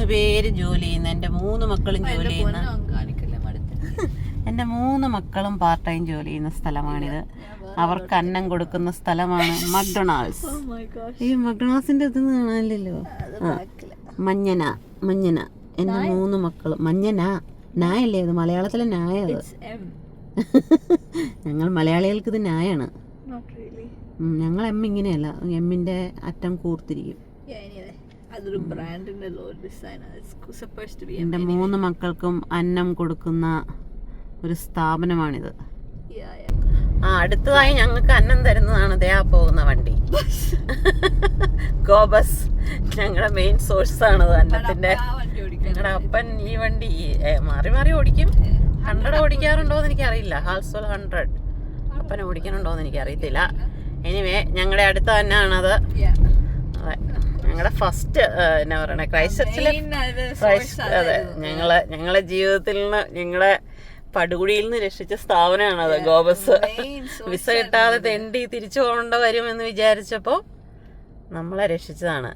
3 പേര് ജോലി ചെയ്യുന്ന, എന്റെ 3 മക്കളും ജോലി ചെയ്യുന്ന, എന്റെ 3 മക്കളും പാർട്ട് ടൈം ജോലി ചെയ്യുന്ന സ്ഥലമാണിത്. അവർക്ക് അന്നം കൊടുക്കുന്ന സ്ഥലമാണ് മക്ഡൊണാൾഡ്സ്. ഈ മക്ഡൊണാൾഡ്സിന്റെ ഇത് കാണാനില്ലല്ലോ. മഞ്ഞന എന്റെ 3 മക്കളും. നായല്ലേ അത്? മലയാളത്തിലെ നായ അത്. ഞങ്ങൾ മലയാളികൾക്ക് ഇത് നായാണ്. ഞങ്ങൾ എം ഇങ്ങനെയല്ല, എമ്മിന്റെ അറ്റം കൂർത്തിരിക്കും. എന്റെ 3 മക്കൾക്കും അന്നം കൊടുക്കുന്ന ഒരു സ്ഥാപനമാണിത്. അടുത്തതായി ഞങ്ങൾക്ക് അന്നം തരുന്നതാണ് ദേ ആ പോകുന്ന വണ്ടി. ഗോബസ് ഞങ്ങളുടെ മെയിൻ സോഴ്സ് ആണത് അന്നത്തിന്റെ. ഞങ്ങളുടെ അപ്പൻ ഈ വണ്ടി മാറി മാറി ഓടിക്കും. 100 ഓടിക്കാറുണ്ടോ എന്ന് എനിക്കറിയില്ല. ഹാൾസോൾ 100 അപ്പനെ ഓടിക്കാനുണ്ടോ എന്ന് എനിക്കറിയത്തില്ല. എനിവേ ഞങ്ങളുടെ അടുത്ത് തന്നെയാണത്. അതെ, ഞങ്ങളുടെ ഫസ്റ്റ് എന്നാ പറയണേ, ക്രൈസ്റ്റ്ചർച്ചിലെ അതെ, ഞങ്ങളെ ജീവിതത്തിൽ നിന്ന്, ഞങ്ങളെ പടുകുഴിയിൽ നിന്ന് രക്ഷിച്ച സ്ഥാപനമാണത് ഗോബസ്. വിസ കിട്ടാതെ തെണ്ടി തിരിച്ചു പോകേണ്ട വരുമെന്ന് വിചാരിച്ചപ്പോൾ നമ്മളെ രക്ഷിച്ചതാണ്.